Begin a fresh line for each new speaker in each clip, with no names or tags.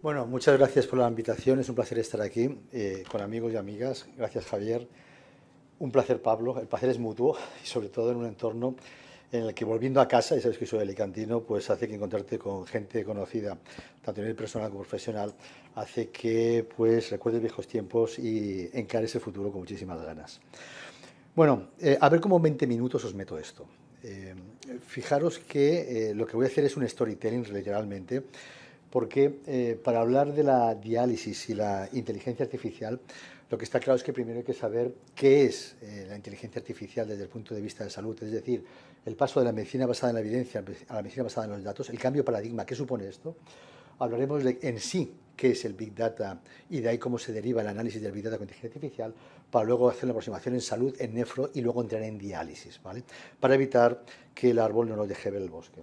Bueno, muchas gracias por la invitación. Es un placer estar aquí con amigos y amigas. Gracias, Javier. Un placer, Pablo. El placer es mutuo y sobre todo en un entorno en el que volviendo a casa, y sabes que soy alicantino, pues hace que encontrarte con gente conocida, tanto a nivel personal como profesional, hace que pues recuerdes viejos tiempos y encares el futuro con muchísimas ganas. Bueno, a ver cómo en 20 minutos os meto esto. Eh, Fijaros que lo que voy a hacer es un storytelling literalmente, porque para hablar de la diálisis y la inteligencia artificial, lo que está claro es que primero hay que saber qué es la inteligencia artificial desde el punto de vista de salud, es decir, el paso de la medicina basada en la evidencia a la medicina basada en los datos, el cambio de paradigma, ¿qué supone esto? Hablaremos de en sí qué es el Big Data y de ahí cómo se deriva el análisis del Big Data con inteligencia artificial, para luego hacer una aproximación en salud, en nefro y luego entrar en diálisis, ¿vale? Para evitar que el árbol no nos deje ver el bosque.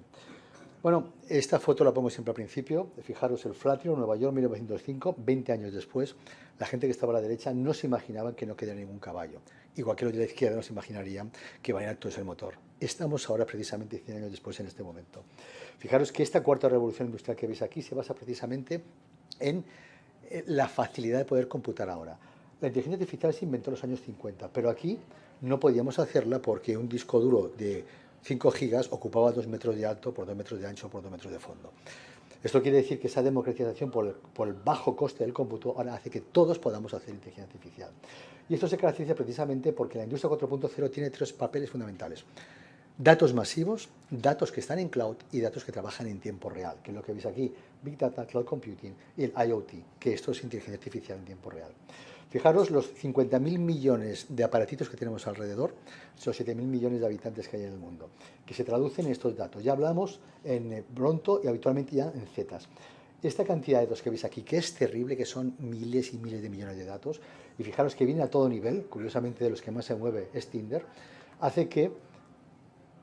Bueno, esta foto la pongo siempre al principio. Fijaros, el Flatiron, Nueva York, 1905, 20 años después, la gente que estaba a la derecha no se imaginaba que no quedara ningún caballo. Igual que los de la izquierda no se imaginarían que iba a ir todo el motor. Estamos ahora precisamente 100 años después en este momento. Fijaros que esta cuarta revolución industrial que veis aquí se basa precisamente en la facilidad de poder computar ahora. La inteligencia artificial se inventó en los años 50, pero aquí no podíamos hacerla porque un disco duro de 5 gigas ocupaba 2 metros de alto por 2 metros de ancho por 2 metros de fondo. Esto quiere decir que esa democratización por el bajo coste del cómputo ahora hace que todos podamos hacer inteligencia artificial. Y esto se caracteriza precisamente porque la industria 4.0 tiene tres papeles fundamentales. Datos masivos, datos que están en cloud y datos que trabajan en tiempo real, que es lo que veis aquí, Big Data, Cloud Computing y el IoT, que esto es inteligencia artificial en tiempo real. Fijaros los 50.000 millones de aparatitos que tenemos alrededor, esos 7.000 millones de habitantes que hay en el mundo, que se traducen en estos datos. Ya hablamos en pronto y habitualmente ya en zetas. Esta cantidad de datos que veis aquí, que es terrible, que son miles y miles de millones de datos, y fijaros que viene a todo nivel, curiosamente de los que más se mueve es Tinder, hace que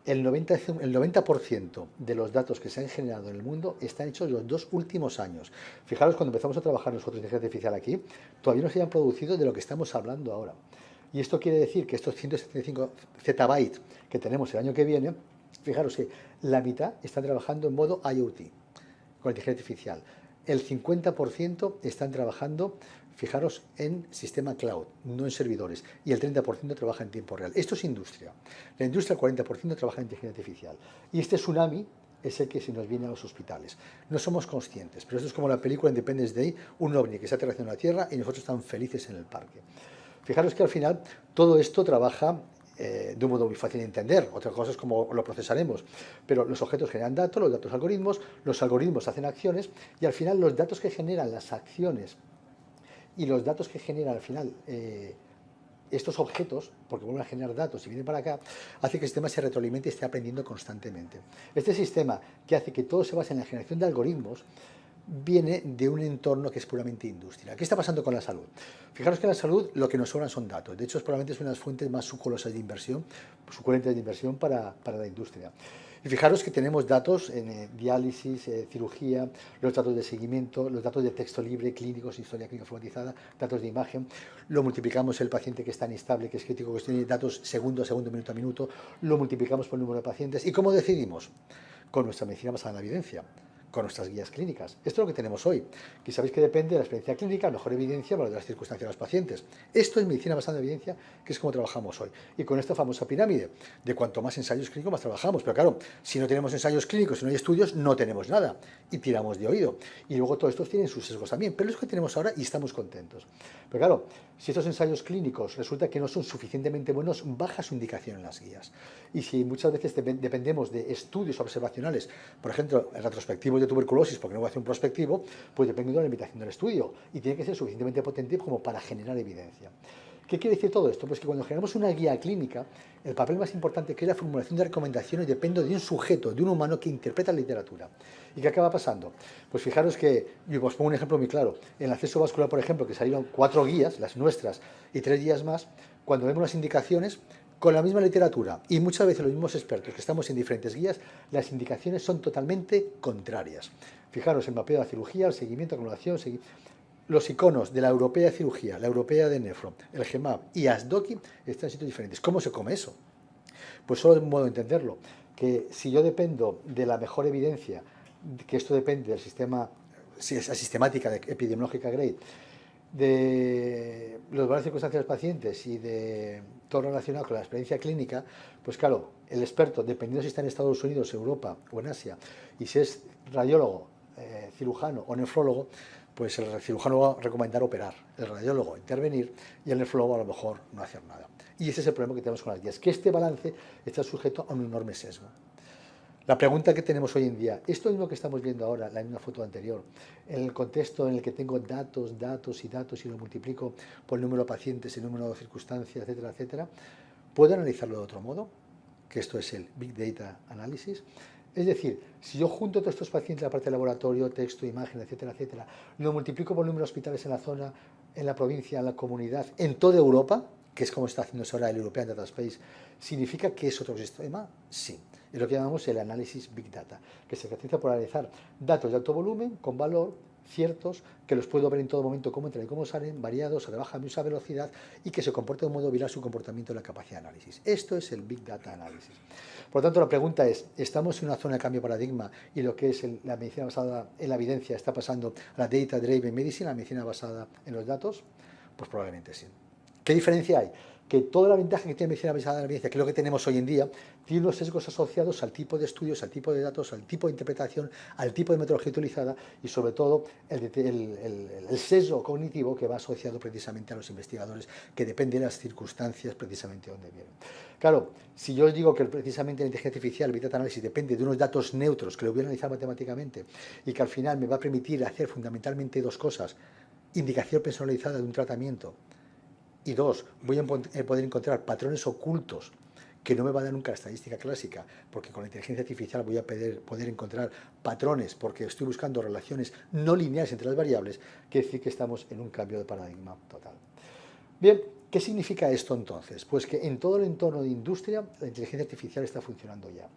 el 90% de los datos que se han generado en el mundo están hechos en los 2 últimos años. Fijaros, cuando empezamos a trabajar nosotros en inteligencia artificial aquí, todavía no se habían producido de lo que estamos hablando ahora. Y esto quiere decir que estos 175 zettabytes que tenemos el año que viene, fijaros que la mitad están trabajando en modo IoT, con inteligencia artificial. El 50% están trabajando, fijaros, en sistema cloud, no en servidores. Y el 30% trabaja en tiempo real. Esto es industria. La industria, el 40% trabaja en inteligencia artificial. Y este tsunami es el que se nos viene a los hospitales. No somos conscientes, pero esto es como la película Independence Day, un ovni que se ha aterrizado en la Tierra y nosotros estamos felices en el parque. Fijaros que al final todo esto trabaja de un modo muy fácil de entender. Otra cosa es cómo lo procesaremos. Pero los objetos generan datos, los algoritmos hacen acciones y al final los datos que generan las acciones y los datos que generan al final estos objetos, porque vuelven a generar datos y vienen para acá, hace que el sistema se retroalimente y esté aprendiendo constantemente. Este sistema que hace que todo se base en la generación de algoritmos viene de un entorno que es puramente industria. ¿Qué está pasando con la salud? Fijaros que en la salud lo que nos sobran son datos. De hecho, probablemente es una de las fuentes más suculosas de inversión, suculentes de inversión para la industria. Y fijaros que tenemos datos en diálisis, cirugía, los datos de seguimiento, los datos de texto libre, clínicos, historia clínica informatizada, datos de imagen. Lo multiplicamos el paciente que está inestable, que es crítico, que tiene datos segundo a segundo, minuto a minuto. Lo multiplicamos por el número de pacientes. ¿Y cómo decidimos? Con nuestra medicina basada en la evidencia, con nuestras guías clínicas. Esto es lo que tenemos hoy, que sabéis que depende de la experiencia clínica, mejor evidencia, de las circunstancias de los pacientes. Esto es medicina basada en evidencia, que es como trabajamos hoy. Y con esta famosa pirámide, de cuanto más ensayos clínicos, más trabajamos. Pero claro, si no tenemos ensayos clínicos, si no hay estudios, no tenemos nada. Y tiramos de oído. Y luego todos estos tienen sus sesgos también. Pero es lo que tenemos ahora y estamos contentos. Pero claro, si estos ensayos clínicos resulta que no son suficientemente buenos, baja su indicación en las guías. Y si muchas veces dependemos de estudios observacionales, por ejemplo, retrospectivos de tuberculosis, porque no voy a hacer un prospectivo, pues depende de la limitación del estudio y tiene que ser suficientemente potente como para generar evidencia. ¿Qué quiere decir todo esto? Pues que cuando generamos una guía clínica, el papel más importante que es la formulación de recomendaciones depende de un sujeto, de un humano que interpreta la literatura. ¿Y qué acaba pasando? Pues fijaros que, yo os pongo un ejemplo muy claro, en el acceso vascular, por ejemplo, que salieron 4 guías, las nuestras, y 3 guías más, cuando vemos las indicaciones, con la misma literatura y muchas veces los mismos expertos que estamos en diferentes guías, las indicaciones son totalmente contrarias. Fijaros, el mapeo de la cirugía, el seguimiento, acumulación, los iconos de la europea de cirugía, la europea de nefro, el GEMAP y ASDOCI están en sitios diferentes. ¿Cómo se come eso? Pues solo de un modo de entenderlo, que si yo dependo de la mejor evidencia, que esto depende del sistema esa sistemática epidemiológica GRADE, de los valores de circunstancias de los pacientes y de todo relacionado con la experiencia clínica, pues claro, el experto, dependiendo si está en Estados Unidos, Europa o en Asia, y si es radiólogo, cirujano o nefrólogo, pues el cirujano va a recomendar operar, el radiólogo intervenir y el nefrólogo a lo mejor no hacer nada. Y ese es el problema que tenemos con las guías, que este balance está sujeto a un enorme sesgo. La pregunta que tenemos hoy en día, esto mismo que estamos viendo ahora, la misma foto anterior, en el contexto en el que tengo datos, datos y datos y lo multiplico por el número de pacientes, el número de circunstancias, etcétera, etcétera, ¿puedo analizarlo de otro modo? Que esto es el Big Data Analysis. Es decir, si yo junto todos estos pacientes, la parte de laboratorio, texto, imagen, etcétera, etcétera, lo multiplico por el número de hospitales en la zona, en la provincia, en la comunidad, en toda Europa, que es como está haciéndose ahora el European Data Space, ¿significa que es otro sistema? Sí. Es lo que llamamos el análisis Big Data, que se caracteriza por analizar datos de alto volumen con valor, ciertos, que los puedo ver en todo momento cómo entran y cómo salen, variados, a de baja mucha velocidad y que se comporta de un modo viral su comportamiento en la capacidad de análisis. Esto es el Big Data Analysis. Por lo tanto, la pregunta es, ¿estamos en una zona de cambio de paradigma y lo que es la medicina basada en la evidencia está pasando a la Data Driven Medicine, la medicina basada en los datos? Pues probablemente sí. ¿Qué diferencia hay? Que toda la ventaja que tiene medicina basada en la evidencia, que es lo que tenemos hoy en día, tiene unos sesgos asociados al tipo de estudios, al tipo de datos, al tipo de interpretación, al tipo de metodología utilizada y sobre todo el sesgo cognitivo que va asociado precisamente a los investigadores, que depende de las circunstancias precisamente donde vienen. Claro, si yo os digo que precisamente la inteligencia artificial, el Big Data Analysis, depende de unos datos neutros que lo voy a analizar matemáticamente y que al final me va a permitir hacer fundamentalmente dos cosas: indicación personalizada de un tratamiento, y dos, voy a poder encontrar patrones ocultos que no me va a dar nunca la estadística clásica, porque con la inteligencia artificial voy a poder encontrar patrones, porque estoy buscando relaciones no lineales entre las variables, quiere decir que estamos en un cambio de paradigma total. Bien, ¿qué significa esto entonces? Pues que en todo el entorno de industria la inteligencia artificial está funcionando ya.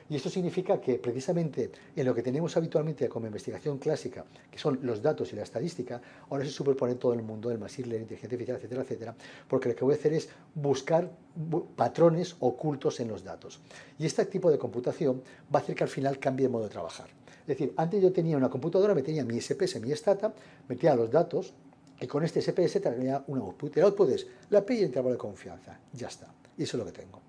Y esto significa que precisamente en lo que tenemos habitualmente como investigación clásica, que son los datos y la estadística, ahora se superpone todo el mundo del machine learning, inteligencia artificial, etcétera, etcétera, porque lo que voy a hacer es buscar patrones ocultos en los datos. Y este tipo de computación va a hacer que al final cambie el modo de trabajar. Es decir, antes yo tenía una computadora, me tenía mi SPS, mi Stata, metía los datos, y con este SPS tenía un output. El output es la API y el intervalo de confianza. Ya está. Y eso es lo que tengo.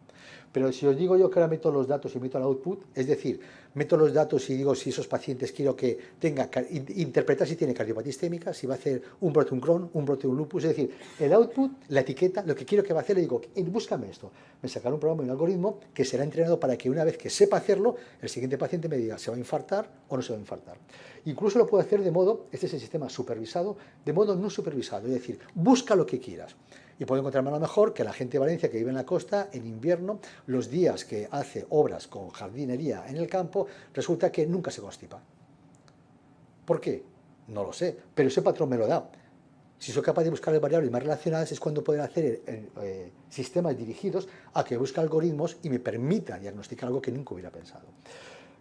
Pero si os digo yo que ahora meto los datos y meto el output, es decir, meto los datos y digo si esos pacientes quiero que tenga, interpretar si tiene cardiopatía isquémica, si va a hacer un brote un Crohn, un brote un lupus, es decir, el output, la etiqueta, lo que quiero que va a hacer, le digo, búscame esto. Me sacará un programa y un algoritmo que será entrenado para que una vez que sepa hacerlo, el siguiente paciente me diga, ¿se va a infartar o no se va a infartar? Incluso lo puedo hacer de modo, este es el sistema supervisado, de modo no supervisado, es decir, busca lo que quieras. Y puedo encontrarme a lo mejor que la gente de Valencia que vive en la costa, en invierno, los días que hace obras con jardinería en el campo, resulta que nunca se constipa. ¿Por qué? No lo sé, pero ese patrón me lo da. Si soy capaz de buscar variables más relacionadas es cuando poder hacer sistemas dirigidos a que busque algoritmos y me permita diagnosticar algo que nunca hubiera pensado.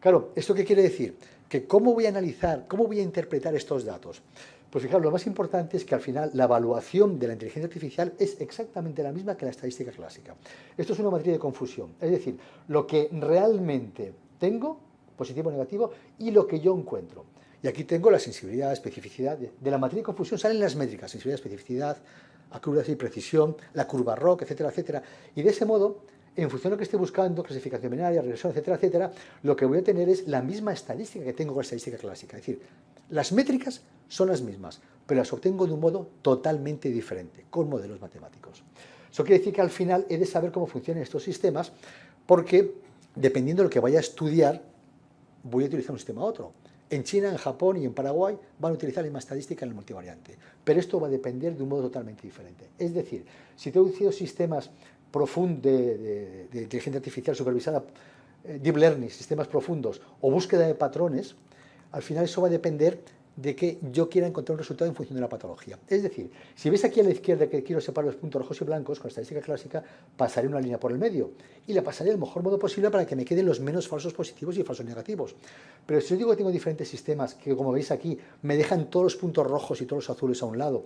Claro, ¿esto qué quiere decir? Que ¿cómo voy a analizar, cómo voy a interpretar estos datos? Pues fijaros, lo más importante es que al final la evaluación de la inteligencia artificial es exactamente la misma que la estadística clásica. Esto es una matriz de confusión, es decir, lo que realmente tengo, positivo o negativo, y lo que yo encuentro. Y aquí tengo la sensibilidad, especificidad. De la matriz de confusión salen las métricas, sensibilidad, especificidad, accuracy y precisión, la curva ROC, etcétera, etcétera. Y de ese modo, en función de lo que esté buscando, clasificación binaria, regresión, etcétera, etcétera, lo que voy a tener es la misma estadística que tengo con la estadística clásica. Es decir, las métricas son las mismas, pero las obtengo de un modo totalmente diferente, con modelos matemáticos. Eso quiere decir que al final he de saber cómo funcionan estos sistemas, porque dependiendo de lo que vaya a estudiar, voy a utilizar un sistema u otro. En China, en Japón y en Paraguay van a utilizar la misma estadística en el multivariante, pero esto va a depender de un modo totalmente diferente. Es decir, si tengo sistemas profundos de inteligencia artificial supervisada, deep learning, sistemas profundos o búsqueda de patrones, al final eso va a depender de que yo quiera encontrar un resultado en función de la patología. Es decir, si veis aquí a la izquierda que quiero separar los puntos rojos y blancos con la estadística clásica, pasaré una línea por el medio y la pasaré del mejor modo posible para que me queden los menos falsos positivos y falsos negativos. Pero si yo digo que tengo diferentes sistemas que, como veis aquí, me dejan todos los puntos rojos y todos los azules a un lado,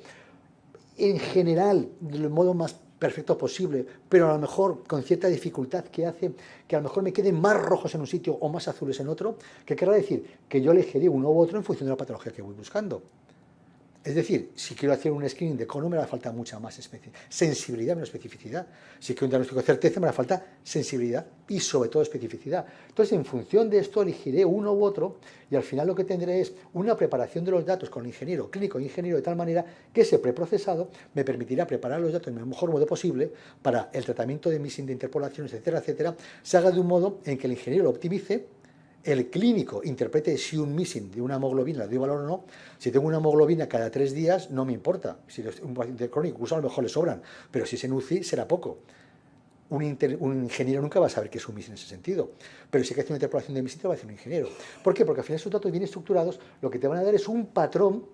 en general, del modo más perfecto posible, pero a lo mejor con cierta dificultad que hace que a lo mejor me queden más rojos en un sitio o más azules en otro, que querrá decir que yo elegiré uno u otro en función de la patología que voy buscando. Es decir, si quiero hacer un screening de cono me hará falta mucha más sensibilidad, menos especificidad. Si quiero un diagnóstico de certeza me hará falta sensibilidad y sobre todo especificidad. Entonces, en función de esto elegiré uno u otro y al final lo que tendré es una preparación de los datos con el ingeniero clínico e ingeniero de tal manera que ese preprocesado me permitirá preparar los datos en el mejor modo posible para el tratamiento de missing, de interpolaciones, etcétera, etcétera, se haga de un modo en que el ingeniero lo optimice, el clínico interprete si un missing de una hemoglobina le doy valor o no. Si tengo una hemoglobina cada 3 días, no me importa. Si es un paciente crónico, incluso a lo mejor le sobran, pero si es en UCI será poco. Un ingeniero nunca va a saber qué es un missing en ese sentido, pero si hay que hacer una interpolación de missing te va a hacer un ingeniero. ¿Por qué? Porque al final esos datos bien estructurados lo que te van a dar es un patrón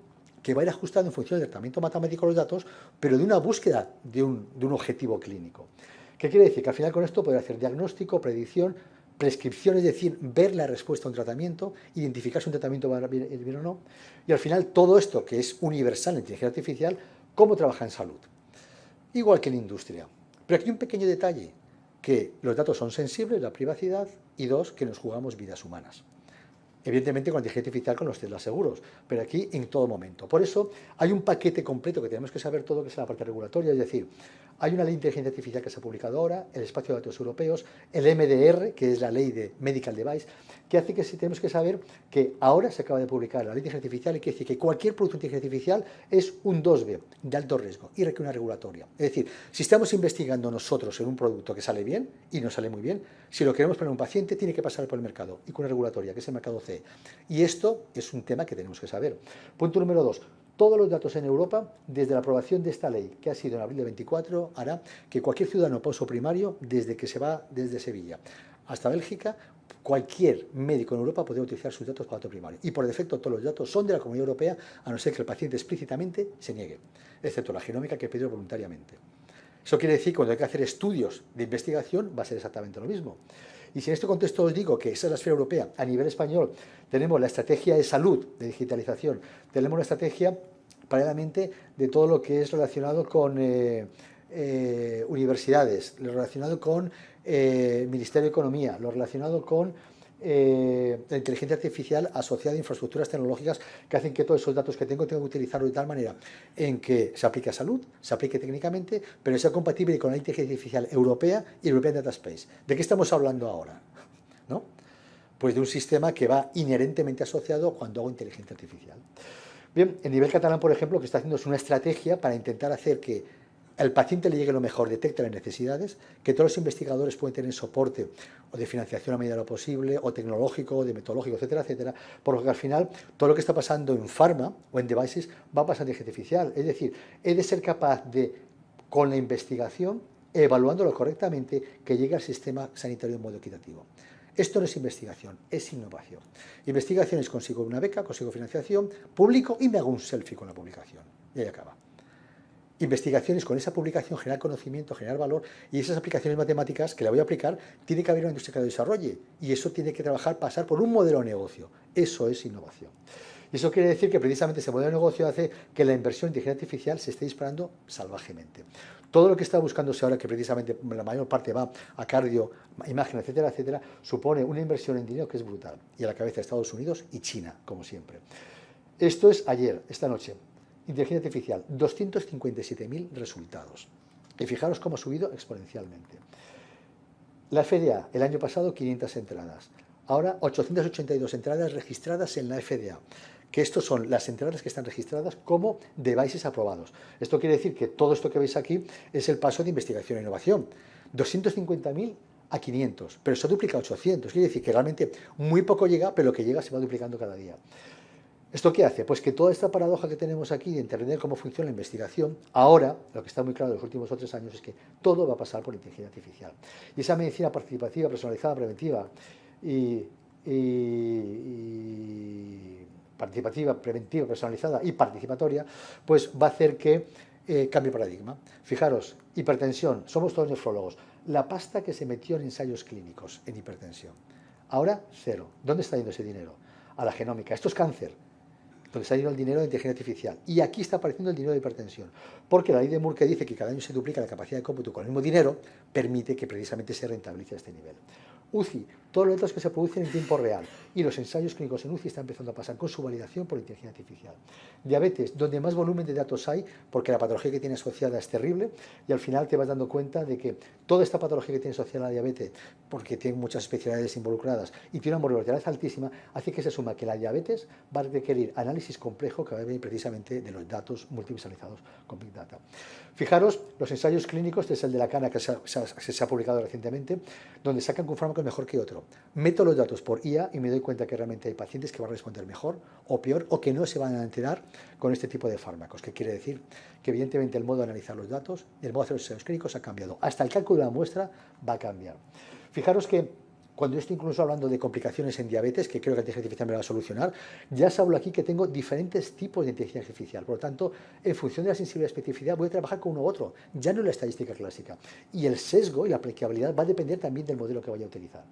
que va a ir ajustando en función del tratamiento matemático de los datos, pero de una búsqueda de un objetivo clínico. ¿Qué quiere decir? Que al final con esto poder hacer diagnóstico, predicción, prescripción, es decir, ver la respuesta a un tratamiento, identificar si un tratamiento va a ir bien o no, y al final todo esto que es universal en inteligencia artificial, cómo trabaja en salud. Igual que en industria. Pero aquí hay un pequeño detalle, que los datos son sensibles, la privacidad, y dos, que nos jugamos vidas humanas. Evidentemente con la inteligencia artificial con los test seguros, pero aquí en todo momento. Por eso hay un paquete completo que tenemos que saber todo, que es la parte regulatoria, es decir, hay una ley de inteligencia artificial que se ha publicado ahora, el espacio de datos europeos, el MDR, que es la ley de Medical Device, que hace que tenemos que saber que ahora se acaba de publicar la ley de inteligencia artificial y que dice que cualquier producto de inteligencia artificial es un 2B de alto riesgo y requiere una regulatoria. Es decir, si estamos investigando nosotros en un producto que sale bien y no sale muy bien, si lo queremos poner a un paciente tiene que pasar por el mercado y con una regulatoria, que es el mercado CE. Y esto es un tema que tenemos que saber. Punto número 2. Todos los datos en Europa, desde la aprobación de esta ley, que ha sido en abril de 24, hará que cualquier ciudadano pauso primario, desde que se va desde Sevilla hasta Bélgica, cualquier médico en Europa podrá utilizar sus datos para dato primario. Y por defecto todos los datos son de la Comunidad Europea, a no ser que el paciente explícitamente se niegue, excepto la genómica que pidió voluntariamente. Eso quiere decir que cuando hay que hacer estudios de investigación va a ser exactamente lo mismo. Y si en este contexto os digo que esa es la esfera europea, a nivel español tenemos la estrategia de salud, de digitalización, tenemos la estrategia paralelamente de todo lo que es relacionado con universidades, lo relacionado con Ministerio de Economía, lo relacionado con la inteligencia artificial asociada a infraestructuras tecnológicas que hacen que todos esos datos que tengo que utilizarlos de tal manera en que se aplique a salud, se aplique técnicamente, pero sea compatible con la inteligencia artificial europea y European Data Space. ¿De qué estamos hablando ahora? ¿No? Pues de un sistema que va inherentemente asociado cuando hago inteligencia artificial. Bien, en nivel catalán, por ejemplo, lo que está haciendo es una estrategia para intentar hacer que al paciente le llegue lo mejor, detecte las necesidades, que todos los investigadores pueden tener soporte o de financiación a medida de lo posible, o tecnológico, o de metodológico, etcétera, etcétera, porque al final todo lo que está pasando en pharma o en devices va a pasar en inteligencia artificial. Es decir, he de ser capaz de, con la investigación, evaluándolo correctamente, que llegue al sistema sanitario en modo equitativo. Esto no es investigación, es innovación. Investigación es consigo una beca, consigo financiación, publico y me hago un selfie con la publicación. Y ahí acaba. Investigaciones con esa publicación, generar conocimiento, generar valor, y esas aplicaciones matemáticas que la voy a aplicar, tiene que haber una industria que lo desarrolle, y eso tiene que trabajar, pasar por un modelo de negocio. Eso es innovación. Y eso quiere decir que precisamente ese modelo de negocio hace que la inversión en inteligencia artificial se esté disparando salvajemente. Todo lo que está buscándose ahora, que precisamente la mayor parte va a cardio, imagen, etcétera, etcétera, supone una inversión en dinero que es brutal. Y a la cabeza de Estados Unidos y China, como siempre. Esto es ayer, esta noche. Inteligencia artificial, 257.000 resultados. Y fijaros cómo ha subido exponencialmente. La FDA, el año pasado 500 entradas. Ahora 882 entradas registradas en la FDA. Que estos son las entradas que están registradas como devices aprobados. Esto quiere decir que todo esto que veis aquí es el paso de investigación e innovación. 250.000 a 500, pero eso duplica 800. Quiere decir que realmente muy poco llega, pero lo que llega se va duplicando cada día. ¿Esto qué hace? Pues que toda esta paradoja que tenemos aquí de entender cómo funciona la investigación, ahora, lo que está muy claro en los últimos 3 años es que todo va a pasar por inteligencia artificial. Y esa medicina participativa, personalizada, preventiva participativa, preventiva, personalizada y participatoria, pues va a hacer que cambie paradigma. Fijaros, hipertensión, somos todos nefrólogos. La pasta que se metió en ensayos clínicos en hipertensión, ahora cero. ¿Dónde está yendo ese dinero? A la genómica. Esto es cáncer. donde se ha ido el dinero de inteligencia artificial. Y aquí está apareciendo el dinero de hipertensión, porque la ley de Moore, que dice que cada año se duplica la capacidad de cómputo con el mismo dinero, permite que precisamente se rentabilice a este nivel. UCI, todos los datos que se producen en tiempo real, y los ensayos clínicos en UCI están empezando a pasar con su validación por inteligencia artificial. Diabetes, donde más volumen de datos hay, porque la patología que tiene asociada es terrible, y al final te vas dando cuenta de que toda esta patología que tiene asociada a la diabetes, porque tiene muchas especialidades involucradas y tiene una mortalidad altísima, hace que se suma que la diabetes va a requerir análisis complejo que va a venir precisamente de los datos multivisualizados con Big Data. Fijaros, los ensayos clínicos, este es el de la cana que se ha publicado recientemente, donde sacan que un fármaco es mejor que otro. Meto los datos por IA y me doy cuenta que realmente hay pacientes que van a responder mejor o peor o que no se van a enterar con este tipo de fármacos. ¿Qué quiere decir? Que evidentemente el modo de analizar los datos y el modo de hacer los ensayos clínicos ha cambiado. Hasta el cálculo de la muestra va a cambiar. Fijaros que cuando yo estoy incluso hablando de complicaciones en diabetes, que creo que la inteligencia artificial me va a solucionar, ya os hablo aquí que tengo diferentes tipos de inteligencia artificial. Por lo tanto, en función de la sensibilidad y especificidad, voy a trabajar con uno u otro, ya no la estadística clásica. Y el sesgo y la aplicabilidad va a depender también del modelo que vaya a utilizar.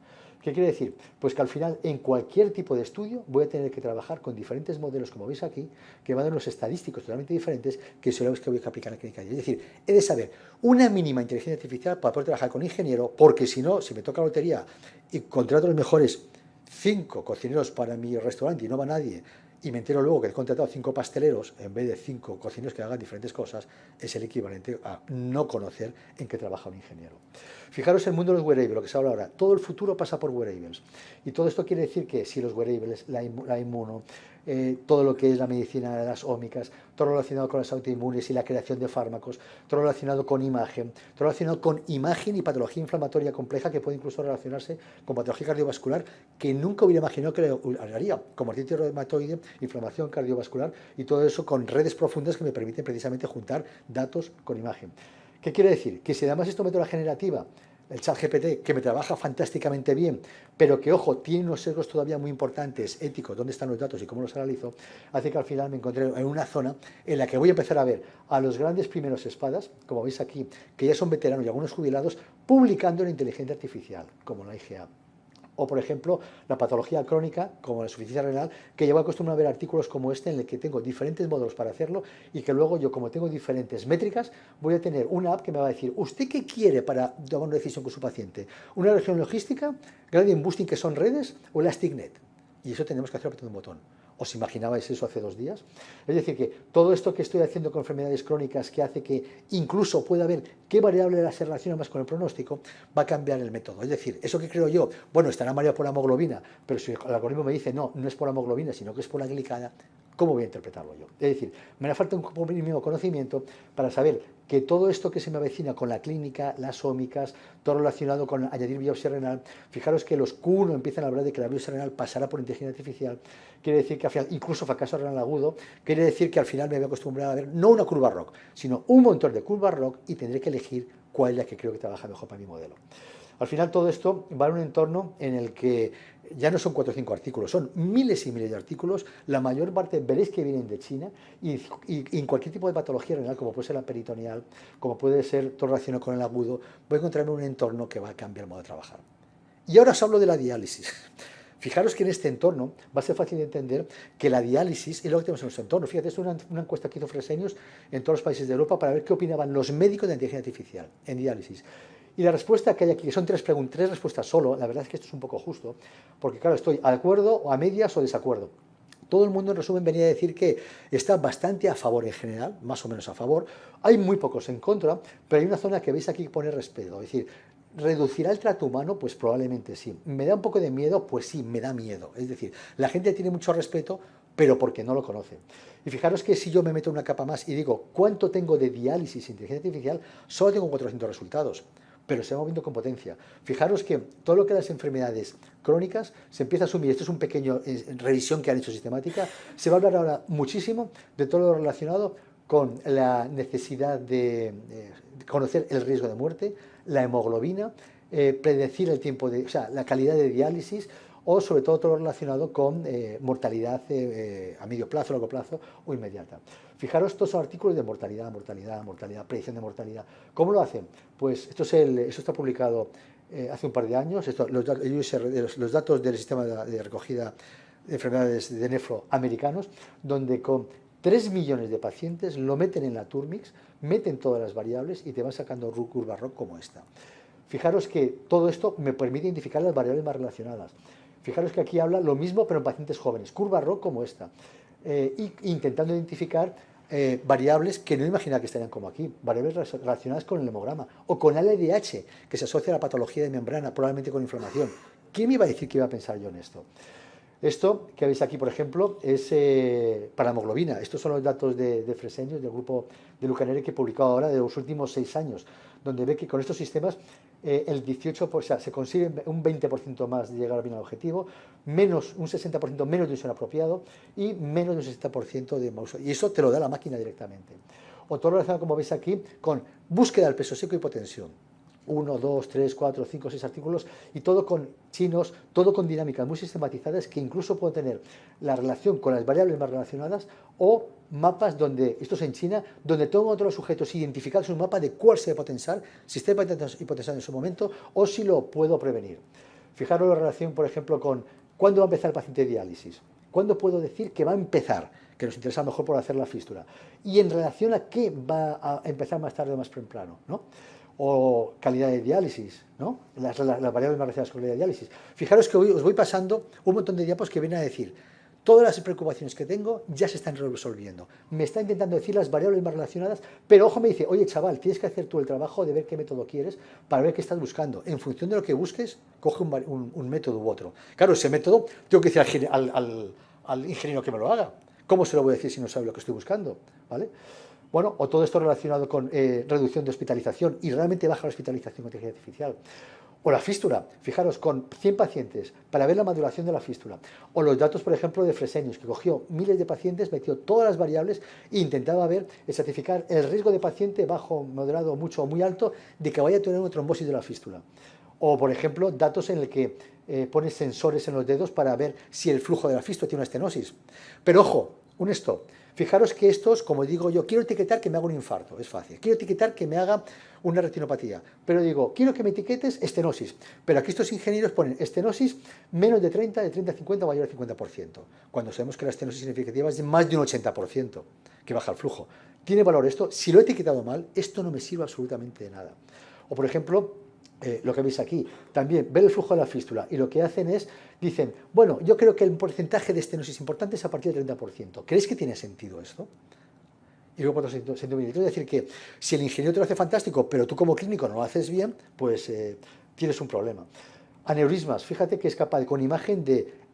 ¿Qué quiere decir? Pues que al final, en cualquier tipo de estudio, voy a tener que trabajar con diferentes modelos, como veis aquí, que van a dar unos estadísticos totalmente diferentes que son los que voy a aplicar en la clínica. Es decir, he de saber una mínima inteligencia artificial para poder trabajar con ingeniero, porque si no, si me toca la lotería y contrato los mejores 5 cocineros para mi restaurante y no va nadie, y me entero luego que he contratado 5 pasteleros en vez de 5 cocineros que hagan diferentes cosas, es el equivalente a no conocer en qué trabaja un ingeniero. Fijaros el mundo de los wearables, lo que se habla ahora. Todo el futuro pasa por wearables. Y todo esto quiere decir que si los wearables, la inmuno, todo lo que es la medicina de las ómicas, todo lo relacionado con las autoinmunes y la creación de fármacos, todo lo relacionado con imagen, todo lo relacionado con imagen y patología inflamatoria compleja que puede incluso relacionarse con patología cardiovascular que nunca hubiera imaginado que lo haría, como artritis reumatoide, inflamación cardiovascular y todo eso con redes profundas que me permiten precisamente juntar datos con imagen. ¿Qué quiere decir? Que si además esto meto la generativa, el ChatGPT, que me trabaja fantásticamente bien, pero que, ojo, tiene unos sesgos todavía muy importantes, éticos, dónde están los datos y cómo los analizo, hace que al final me encontré en una zona en la que voy a empezar a ver a los grandes primeros espadas, como veis aquí, que ya son veteranos y algunos jubilados, publicando en inteligencia artificial, como la IGA. O, por ejemplo, la patología crónica, como la insuficiencia renal, que yo acostumbro a ver artículos como este en el que tengo diferentes módulos para hacerlo y que luego yo, como tengo diferentes métricas, voy a tener una app que me va a decir, ¿usted qué quiere para tomar una decisión con su paciente? ¿Una región logística, gradient boosting, que son redes, o ElasticNet? Y eso tenemos que hacer apretando un botón. ¿Os imaginabais eso hace 2 días? Es decir, que todo esto que estoy haciendo con enfermedades crónicas que hace que incluso pueda ver qué variable se relaciona más con el pronóstico, va a cambiar el método. Es decir, eso que creo yo, bueno, estará mareado por la hemoglobina, pero si el algoritmo me dice, no, no es por la hemoglobina, sino que es por la glicada, ¿cómo voy a interpretarlo yo? Es decir, me hace falta un mínimo conocimiento para saber que todo esto que se me avecina con la clínica, las ómicas, todo relacionado con añadir biopsia renal, fijaros que los Q1 empiezan a hablar de que la biopsia renal pasará por inteligencia artificial, quiere decir que al final, incluso fracaso renal agudo, quiere decir que al final me voy a acostumbrar a ver no una curva ROC, sino un montón de curvas ROC y tendré que elegir cuál es la que creo que trabaja mejor para mi modelo. Al final todo esto va en un entorno en el que ya no son 4 o 5 artículos, son miles y miles de artículos, la mayor parte veréis que vienen de China y en cualquier tipo de patología renal, como puede ser la peritoneal, como puede ser todo relacionado con el agudo, voy a encontrarme un entorno que va a cambiar el modo de trabajar. Y ahora os hablo de la diálisis. Fijaros que en este entorno va a ser fácil de entender que la diálisis es lo que tenemos en nuestro entorno. Fíjate, esto es una encuesta que hizo Fresenius en todos los países de Europa para ver qué opinaban los médicos de inteligencia artificial en diálisis. Y la respuesta que hay aquí, que son 3 respuestas solo, la verdad es que esto es un poco justo, porque claro, estoy de acuerdo o a medias o desacuerdo. Todo el mundo en resumen venía a decir que está bastante a favor en general, más o menos a favor. Hay muy pocos en contra, pero hay una zona que veis aquí que pone respeto. Es decir, ¿reducirá el trato humano? Pues probablemente sí. ¿Me da un poco de miedo? Pues sí, me da miedo. Es decir, la gente tiene mucho respeto, pero porque no lo conoce. Y fijaros que si yo me meto en una capa más y digo, ¿cuánto tengo de diálisis e inteligencia artificial? Solo tengo 400 resultados. Pero se va moviendo con potencia. Fijaros que todo lo que las enfermedades crónicas se empieza a asumir, esto es un pequeño revisión que han hecho sistemática, se va a hablar ahora muchísimo de todo lo relacionado con la necesidad de conocer el riesgo de muerte, la hemoglobina, predecir el tiempo de, o sea, la calidad de diálisis o sobre todo todo lo relacionado con mortalidad a medio plazo, largo plazo o inmediata. Fijaros, estos son artículos de mortalidad, predicción de mortalidad. ¿Cómo lo hacen? Pues esto está publicado hace un par de años, los datos del sistema de recogida enfermedades de nefro americanos, donde con 3 millones de pacientes lo meten en la Turmix, meten todas las variables y te van sacando curvas ROC como esta. Fijaros que todo esto me permite identificar las variables más relacionadas. Fijaros que aquí habla lo mismo pero en pacientes jóvenes, curva ROC como esta, intentando identificar variables que no imaginaba que estarían como aquí, variables relacionadas con el hemograma o con LDH, que se asocia a la patología de membrana, probablemente con inflamación. ¿Quién me iba a decir que iba a pensar yo en esto? Esto que veis aquí, por ejemplo, es para la hemoglobina. Estos son los datos de Fresenius, del grupo de Lucanere, que he publicado ahora de los últimos 6 años, donde ve que con estos sistemas el 18%, o sea, se consigue un 20% más de llegar bien al objetivo, menos un 60% menos de uso inapropiado y menos de un 60% de mal uso. Y eso te lo da la máquina directamente. O todo relacionado, como veis aquí, con búsqueda del peso seco y hipotensión. 1, 2, 3, 4, 5, 6 artículos y todo con chinos, todo con dinámicas muy sistematizadas que incluso pueden tener la relación con las variables más relacionadas o mapas donde, esto es en China, donde tengo otros los sujetos identificados en un mapa de cuál se debe potensar, si está hipotensado en su momento o si lo puedo prevenir. Fijaros la relación, por ejemplo, con cuándo va a empezar el paciente de diálisis, cuándo puedo decir que va a empezar, que nos interesa mejor por hacer la fístula, y en relación a qué va a empezar más tarde o más temprano, ¿no? O calidad de diálisis, ¿no? Las variables más relacionadas con calidad de diálisis. Fijaros que hoy os voy pasando un montón de diapos que vienen a decir todas las preocupaciones que tengo ya se están resolviendo. Me está intentando decir las variables más relacionadas, pero ojo, me dice, oye chaval, tienes que hacer tú el trabajo de ver qué método quieres para ver qué estás buscando. En función de lo que busques, coge un método u otro. Claro, ese método tengo que decir al ingeniero que me lo haga. ¿Cómo se lo voy a decir si no sabe lo que estoy buscando? ¿Vale? Bueno, o todo esto relacionado con reducción de hospitalización y realmente baja la hospitalización con inteligencia artificial. O la fístula, fijaros, con 100 pacientes para ver la maduración de la fístula. O los datos, por ejemplo, de Fresenius, que cogió miles de pacientes, metió todas las variables e intentaba ver, estratificar el riesgo de paciente bajo, moderado, mucho o muy alto de que vaya a tener una trombosis de la fístula. O, por ejemplo, datos en el que pones sensores en los dedos para ver si el flujo de la fístula tiene una estenosis. Pero ojo, un stop. Fijaros que estos, como digo yo, quiero etiquetar que me haga un infarto, es fácil. Quiero etiquetar que me haga una retinopatía, pero digo, quiero que me etiquetes estenosis. Pero aquí estos ingenieros ponen estenosis menos de 30, de 30 a 50 o mayor al 50%, cuando sabemos que la estenosis significativa es de más de un 80%, que baja el flujo. ¿Tiene valor esto? Si lo he etiquetado mal, esto no me sirve absolutamente de nada. O, por ejemplo, lo que veis aquí, también ver el flujo de la fístula y lo que hacen es, dicen, bueno, yo creo que el porcentaje de estenosis importante es a partir del 30%. ¿Creéis que tiene sentido esto? Y luego por otro sentido, es decir, que si el ingeniero te lo hace fantástico, pero tú como clínico no lo haces bien, pues tienes un problema. Aneurismas, fíjate que es capaz, con imagen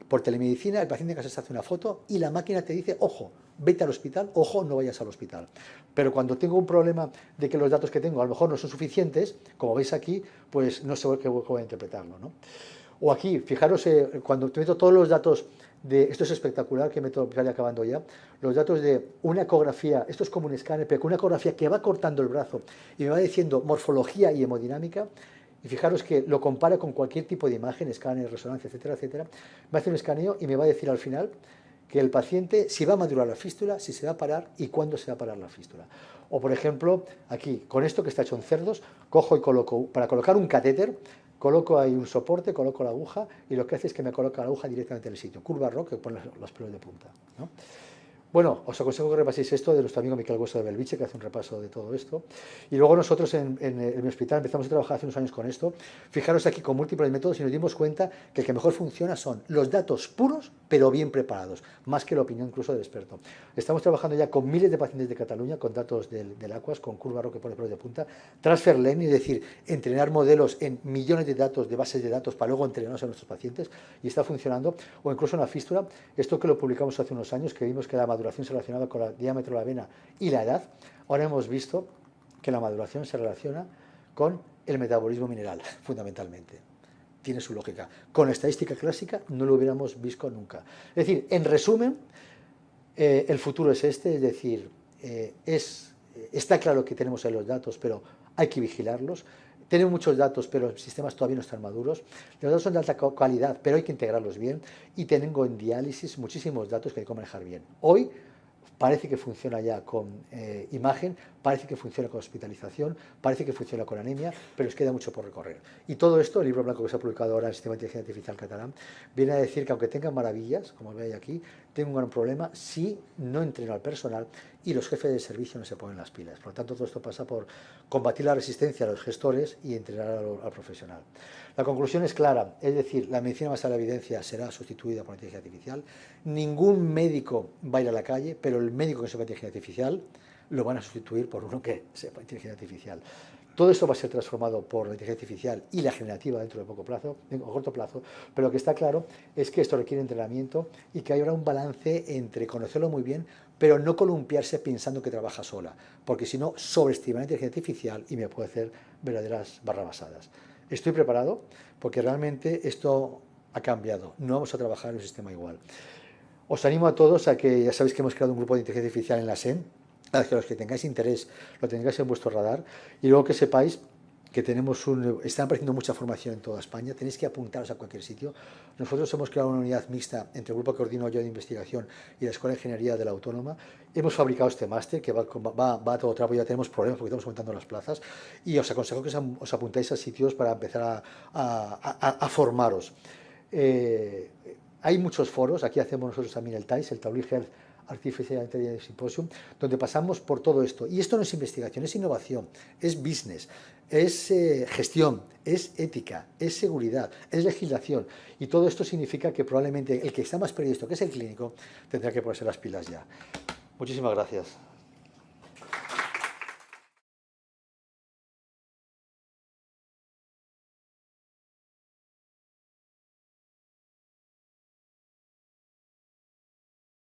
por telemedicina, el paciente en casa se hace una foto y la máquina te dice, ojo, vete al hospital, ojo, no vayas al hospital. Pero cuando tengo un problema de que los datos que tengo a lo mejor no son suficientes, como veis aquí, pues no sé cómo voy a interpretarlo, ¿no? O aquí, fijaros, cuando te meto todos los datos esto es espectacular, que me estoy acabando ya, los datos de una ecografía, esto es como un escáner, pero con una ecografía que va cortando el brazo y me va diciendo morfología y hemodinámica, y fijaros que lo compara con cualquier tipo de imagen, escáner, resonancia, etcétera, etcétera, me hace un escaneo y me va a decir al final que el paciente si va a madurar la fístula, si se va a parar y cuándo se va a parar la fístula. O por ejemplo, aquí, con esto que está hecho en cerdos, cojo y coloco, para colocar un catéter, coloco ahí un soporte, coloco la aguja y lo que hace es que me coloca la aguja directamente en el sitio. Curva ROC que pone los pelos de punta, ¿no? Bueno, os aconsejo que repaséis esto de nuestro amigo Miquel Hueso de Belviche, que hace un repaso de todo esto. Y luego nosotros en mi hospital empezamos a trabajar hace unos años con esto. Fijaros aquí con múltiples métodos y nos dimos cuenta que el que mejor funciona son los datos puros, pero bien preparados, más que la opinión incluso del experto. Estamos trabajando ya con miles de pacientes de Cataluña, con datos del Aquas, con curva ROC que pone pelos de punta, transfer learning, es decir, entrenar modelos en millones de datos, de bases de datos, para luego entrenarnos a nuestros pacientes, y está funcionando. O incluso en la fístula, esto que lo publicamos hace unos años, que vimos que la maduración se relacionaba con el diámetro de la vena y la edad. Ahora hemos visto que la maduración se relaciona con el metabolismo mineral, fundamentalmente. Tiene su lógica. Con la estadística clásica no lo hubiéramos visto nunca. Es decir, en resumen, el futuro es este, es decir, está claro que tenemos ahí los datos, pero hay que vigilarlos. Tenemos muchos datos, pero los sistemas todavía no están maduros. Los datos son de alta calidad, pero hay que integrarlos bien. Y tengo en diálisis muchísimos datos que hay que manejar bien. Hoy, parece que funciona ya con imagen, parece que funciona con hospitalización, parece que funciona con anemia, pero les queda mucho por recorrer. Y todo esto, el libro blanco que se ha publicado ahora en el Sistema de Inteligencia Artificial catalán, viene a decir que aunque tengan maravillas, como veis aquí, tengo un gran problema si no entreno al personal y los jefes de servicio no se ponen las pilas. Por lo tanto, todo esto pasa por combatir la resistencia a los gestores y entrenar al profesional. La conclusión es clara, es decir, la medicina basada en la evidencia será sustituida por la inteligencia artificial. Ningún médico va a ir a la calle, pero el médico que sepa inteligencia artificial lo van a sustituir por uno que sepa inteligencia artificial. Todo esto va a ser transformado por la inteligencia artificial y la generativa dentro de poco plazo, en corto plazo, pero lo que está claro es que esto requiere entrenamiento y que habrá un balance entre conocerlo muy bien, pero no columpiarse pensando que trabaja sola, porque si no, sobreestima la inteligencia artificial y me puede hacer verdaderas barrabasadas. Estoy preparado porque realmente esto ha cambiado, no vamos a trabajar en un sistema igual. Os animo a todos a que, ya sabéis que hemos creado un grupo de inteligencia artificial en la SEN, a los que tengáis interés lo tengáis en vuestro radar y luego que sepáis que están apareciendo mucha formación en toda España, tenéis que apuntaros a cualquier sitio. Nosotros hemos creado una unidad mixta entre el grupo que coordino yo de investigación y la Escuela de Ingeniería de la Autónoma. Hemos fabricado este máster que va a todo trapo, ya tenemos problemas porque estamos aumentando las plazas y os aconsejo que os apuntéis a sitios para empezar a formaros. Hay muchos foros, aquí hacemos nosotros también el TAIS, el Taulí Health Artificial Intelligence Symposium, donde pasamos por todo esto. Y esto no es investigación, es innovación, es business, es gestión, es ética, es seguridad, es legislación. Y todo esto significa que probablemente el que está más perdido, que es el clínico, tendrá que ponerse las pilas ya. Muchísimas gracias.